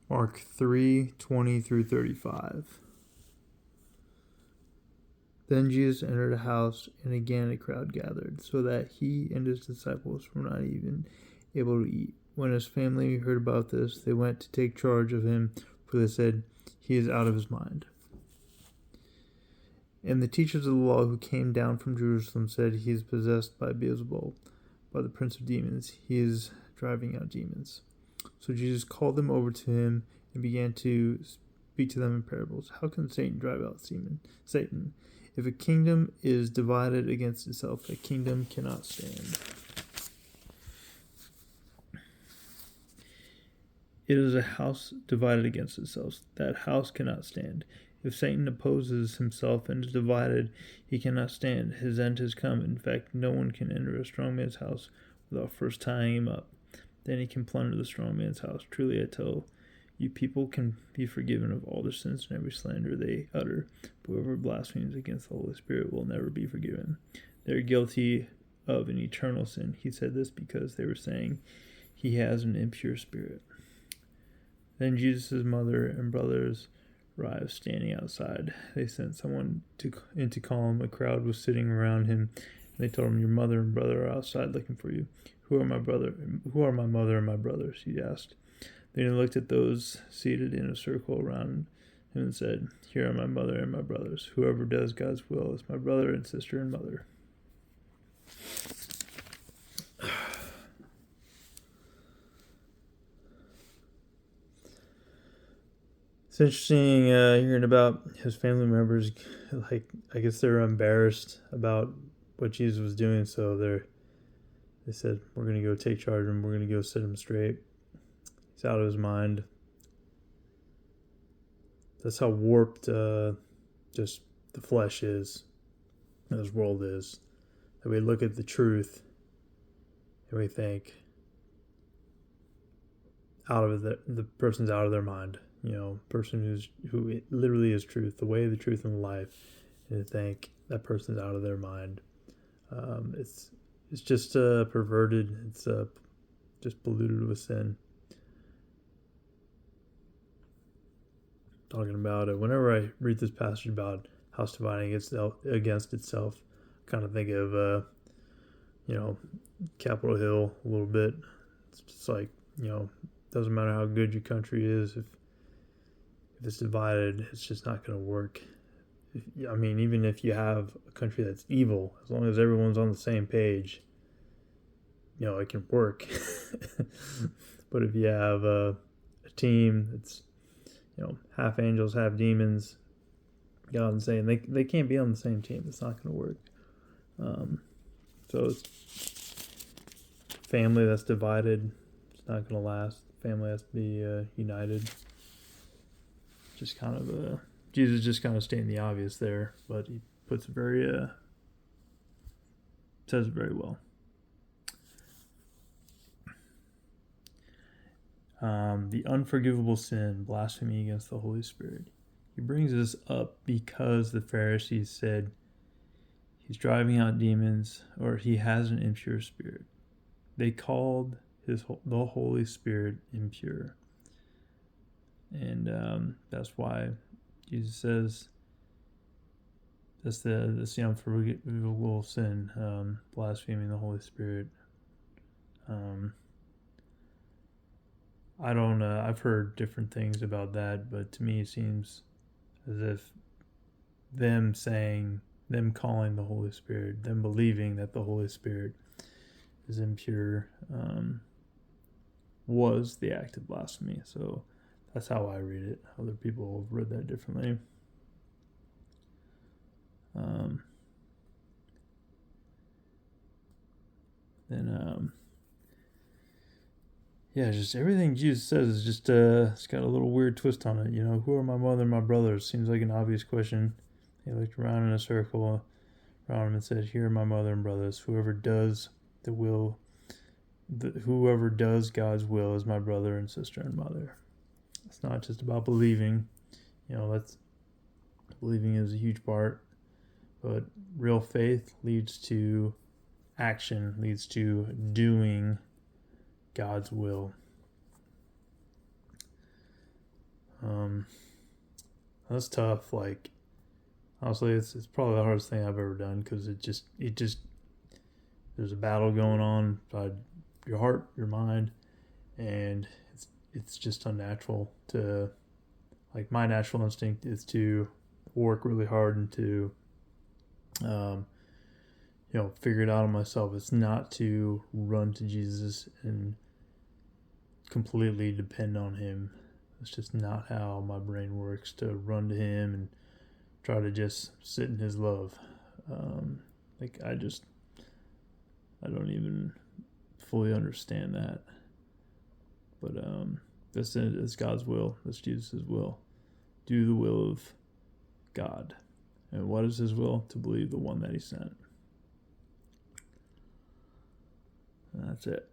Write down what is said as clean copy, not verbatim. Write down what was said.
Mark 3:20 through 35. Then Jesus entered a house, and again a crowd gathered, so that he and his disciples were not even able to eat. When his family heard about this, they went to take charge of him, for they said, "He is out of his mind." And the teachers of the law who came down from Jerusalem said, "He is possessed by Beelzebul, by the prince of demons. He is driving out demons." So Jesus called them over to him and began to speak to them in parables. "How can Satan drive out Satan? If a kingdom is divided against itself, that kingdom cannot stand. It is a house divided against itself. That house cannot stand. If Satan opposes himself and is divided, he cannot stand. His end has come. In fact, no one can enter a strong man's house without first tying him up. Then he can plunder the strong man's house. Truly I tell you, people can be forgiven of all their sins and every slander they utter. But whoever blasphemes against the Holy Spirit will never be forgiven. They are guilty of an eternal sin." He said this because they were saying, "He has an impure spirit." Then Jesus' mother and brothers arrived, standing outside. They sent someone in to call him. A crowd was sitting around him, and they told him, "Your mother and brother are outside looking for you." Who are my mother and my brothers?" he asked. Then he looked at those seated in a circle around him and said, "Here are my mother and my brothers. Whoever does God's will is my brother and sister and mother." It's interesting hearing about his family members. Like, I guess they were embarrassed about what Jesus was doing, so they said, "We're going to go take charge of him. We're going to go set him straight. He's out of his mind." That's how warped just the flesh is, this world is. That we look at the truth and we think, the person's out of their mind. Person who literally is truth, the way, the truth, and the life, and to think that person's out of their mind. It's just perverted. It's just polluted with sin. Talking about it, whenever I read this passage about house dividing against itself, I kind of think of Capitol Hill a little bit. It's just like, doesn't matter how good your country is, if it's divided, it's just not going to work. Even if you have a country that's evil, as long as everyone's on the same page, it can work. But if you have a team that's, half angels, half demons, God and Satan, they can't be on the same team. It's not going to work. So it's family that's divided, it's not going to last. Family has to be united. Just kind of Jesus just kind of stating the obvious there, but he puts it says it very well. The unforgivable sin, blasphemy against the Holy Spirit. He brings this up because the Pharisees said he's driving out demons, or he has an impure spirit. They called the Holy Spirit impure. And that's why Jesus says that's the unforgivable sin, blaspheming the Holy Spirit. I don't know. I've heard different things about that, but to me it seems as if them calling the Holy Spirit, them believing that the Holy Spirit is impure, was the act of blasphemy. So that's how I read it. Other people have read that differently. Just everything Jesus says is just it's got a little weird twist on it. Who are my mother and my brothers? Seems like an obvious question. He looked around in a circle around him and said, "Here are my mother and brothers. Whoever does God's will is my brother and sister and mother." It's not just about believing. Believing is a huge part, but real faith leads to action, leads to doing God's will. That's tough. Like, honestly, it's probably the hardest thing I've ever done, because it just there's a battle going on by your heart, your mind, and it's just unnatural to, like, my natural instinct is to work really hard and to um, figure it out on myself. It's not to run to Jesus and completely depend on him. It's just not how my brain works, to run to him and try to just sit in his love. Like, I don't even fully understand that. But this is God's will. That's Jesus' will. Do the will of God. And what is his will? To believe the one that he sent. And that's it.